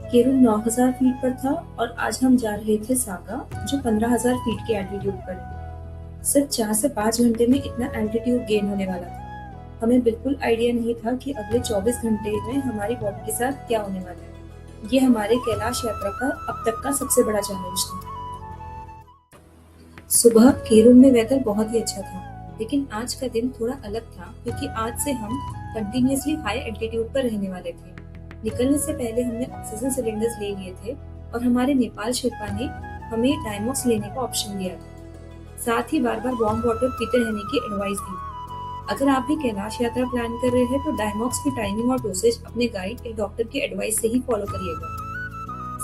Kerala 9,000 feet पर था और आज हम जा रहे थे सागा जो 15,000 फीट के एल्टीट्यूड पर है। सिर्फ 4 से 5 घंटे में इतना एल्टीट्यूड गेन होने वाला था। हमें बिल्कुल आइडिया नहीं था कि अगले 24 घंटे में हमारी बॉडी के साथ क्या होने वाला है। ये हमारे कैलाश यात्रा का अब तक का सबसे बड़ा चैलेंज था। सुबह केरल में वेदर बहुत ही अच्छा था, लेकिन आज का दिन थोड़ा अलग था क्योंकि आज से हम कंटिन्यूअसली हाई एल्टीट्यूड पर रहने वाले थे। निकलने से पहले हमने ऑक्सीजन सिलेंडर्स ले लिए थे और हमारे नेपाल शेर्पा ने हमें डायमॉक्स लेने का ऑप्शन दिया था। साथ ही बार बार वार्म वाटर पीते रहने की एडवाइस दी। अगर आप भी कैलाश यात्रा प्लान कर रहे हैं तो डायमॉक्स की टाइमिंग और डोसेज अपने गाइड या डॉक्टर की एडवाइस से ही फॉलो करिएगा।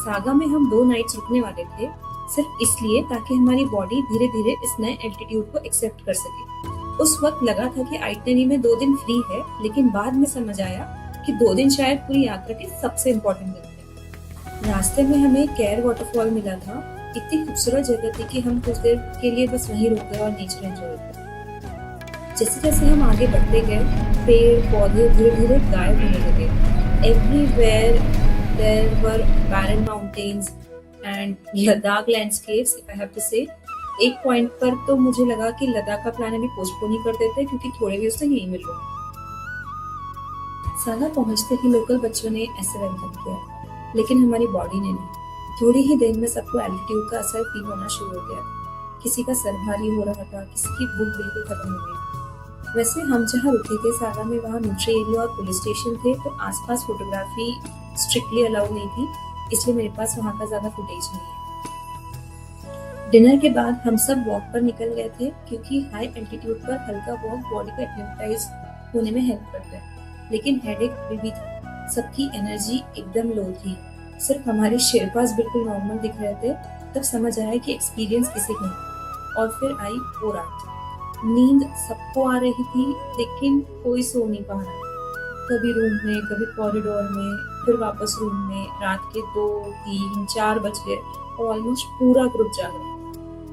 सागा में हम 2 नाइट्स रुकने वाले थे, सिर्फ इसलिए ताकि हमारी बॉडी धीरे धीरे इस नए एल्टीट्यूड को एक्सेप्ट कर सके। उस वक्त लगा था कि आइटनरी में 2 दिन फ्री है, लेकिन बाद में समझ आया कि 2 दिन शायद पूरी यात्रा के सबसे इम्पोर्टेंट दिन थे। रास्ते में हमें कैर वाटरफॉल मिला था। इतनी खूबसूरत जगह थी कि हम कुछ देर के लिए बस वहीं रुक गए और नेचर एंजॉय किया। जैसे जैसे हम आगे बढ़ते गए, पेड़ पौधे धीरे धीरे गायब होने लगे। Everywhere there were barren mountains and Ladakh landscapes, if I have to say. एक पॉइंट पर तो मुझे लगा कि लद्दाख का प्लान अभी पोस्टपोन ही कर देते क्योंकि थोड़े व्यूज तो यही मिल रहे। सागा पहुंचते ही लोकल बच्चों ने ऐसे वेलकम किया, लेकिन हमारी बॉडी ने नहीं। थोड़ी ही देर में सबको एल्टीट्यूड का असर फील होना शुरू हो गया। किसी का सर भारी हो रहा था, किसी की भूख बिल्कुल खत्म हो गई। वैसे हम जहाँ रुके थे सागा में, वहाँ मिलिट्री एरिया और पुलिस स्टेशन थे, तो आसपास फोटोग्राफी स्ट्रिक्टली अलाउड नहीं थी, इसलिए मेरे पास वहाँ का ज्यादा फुटेज नहीं है। डिनर के बाद हम सब वॉक पर निकल गए थे क्योंकि हाई एल्टीट्यूड पर हल्का वॉक बॉडी को एक्टिवाइज होने में हेल्प करता है। लेकिन हेडेक भी था, सबकी एनर्जी एकदम लो थी। सिर्फ हमारे शेरपास बिल्कुल नॉर्मल दिख रहे थे। तब समझ आया कि एक्सपीरियंस किसी का नहीं। और फिर आई वो रात। नींद सबको आ रही थी, लेकिन कोई सो नहीं पा रहा। कभी रूम में, कभी कॉरिडोर में, फिर वापस रूम में। रात के 2, 3, 4 बज गए और ऑलमोस्ट पूरा ग्रुप जाग रहा।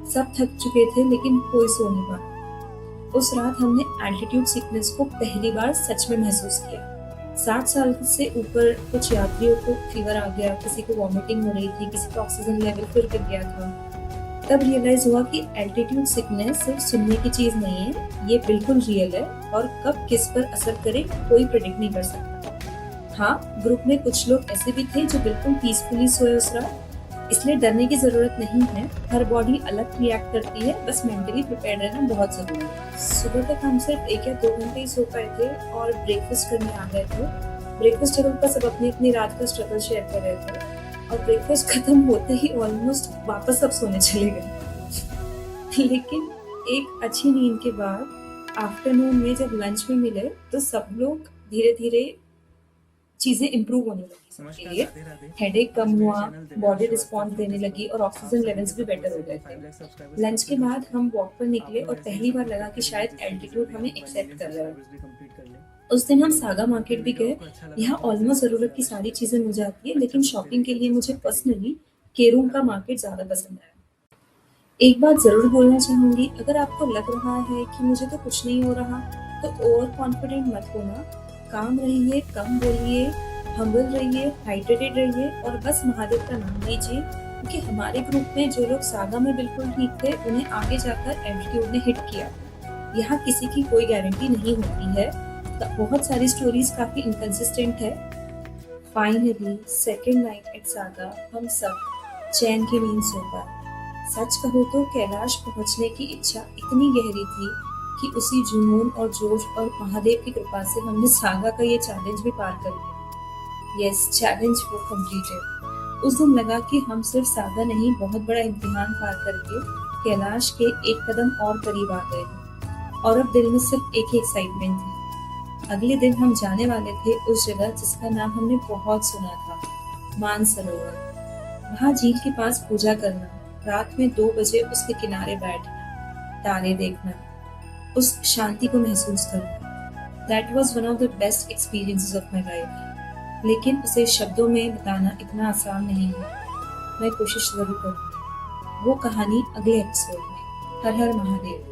सब थक चुके थे, लेकिन कोई सो नहीं पा। उस रात हमने एल्टीट्यूड सिकनेस को पहली बार सच में महसूस किया। 60 साल से ऊपर कुछ यात्रियों को फीवर आ गया, किसी को वॉमिटिंग हो रही थी, किसी का ऑक्सीजन लेवल फिर गिर गया था। तब रियलाइज हुआ कि एल्टीट्यूड सिकनेस सिर्फ सुनने की चीज नहीं है, ये बिल्कुल रियल है और कब किस पर असर करे कोई प्रेडिक्ट नहीं कर सकता। हाँ, ग्रुप में कुछ लोग ऐसे भी थे जो बिल्कुल पीसफुली सोए उस रात, इसलिए डरने की जरूरत नहीं है। हर बॉडी अलग रिएक्ट करती है, बस मेंटली प्रिपेयर रहना बहुत जरूरी है। सुबह तक हम सिर्फ 1 या 2 घंटे ही सो पाए थे और ब्रेकफास्ट करने आ गए थे। ब्रेकफास्ट टेबल पर सब अपनी अपनी रात का स्ट्रगल शेयर कर रहे थे और ब्रेकफास्ट खत्म होते ही ऑलमोस्ट वापस सब सोने चले गए। लेकिन एक अच्छी नींद के बाद आफ्टरनून में जब लंच में मिले तो सब लोग धीरे धीरे चीजें इम्प्रूव होने लगी। सबके लिए हेडेक कम हुआ, बॉडी रिस्पॉन्स देने लगी और ऑक्सीजन लेवल्स भी बेटर हो गए थे। लंच के बाद हम वॉक पर निकले और पहली बार लगा कि शायद एल्टीट्यूड हमें एक्सेप्ट कर रहा है। उस दिन हम सागा मार्केट भी गए। यहाँ ऑलमोस्ट जरूरत की सारी चीजें मिल जाती है, लेकिन शॉपिंग के लिए मुझे पर्सनली केरूम का मार्केट ज्यादा पसंद आया। एक बात जरूर बोलना चाहूंगी, अगर आपको लग रहा है कि मुझे तो कुछ नहीं हो रहा, तो ओवर कॉन्फिडेंट मत होना। काम रहिए, कम बोलिए, हम्बल रहिए, हाइड्रेटेड रहिए और बस महादेव का नाम लीजिए, क्योंकि हमारे ग्रुप में जो लोग सागा में बिल्कुल ठीक थे, उन्हें आगे जाकर एल्टीट्यूड ने हिट किया। यहाँ किसी की कोई गारंटी नहीं होती है। बहुत सारी स्टोरीज काफी इनकंसिस्टेंट है। Finally second night at Saga हम सब चैन की नींद सो पाए। सच कहो तो कैलाश पहुंचने की इच्छा इतनी गहरी थी कि उसी जुनून और जोश और महादेव की कृपा से हमने सागा का ये चैलेंज भी पार कर लिया। यस, चैलेंज वो कंप्लीटेड। उस दिन लगा कि हम सिर्फ सागा नहीं, बहुत बड़ा इम्तिहान पार करके कैलाश के एक कदम और करीब आ गए हैं। और अब दिल में सिर्फ एक ही एक्साइटमेंट थी। अगले दिन हम जाने वाले थे उस जगह जिसका नाम हमने बहुत सुना था, मानसरोवर। वहाँ झील के पास पूजा करना, रात में 2 बजे उसके किनारे बैठना, तारे देखना, उस शांति को महसूस करना। That was one of the best experiences of my life। लेकिन उसे शब्दों में बताना इतना आसान नहीं है। मैं कोशिश जरूर करूँगी। वो कहानी अगले एपिसोड में। हर हर महादेव।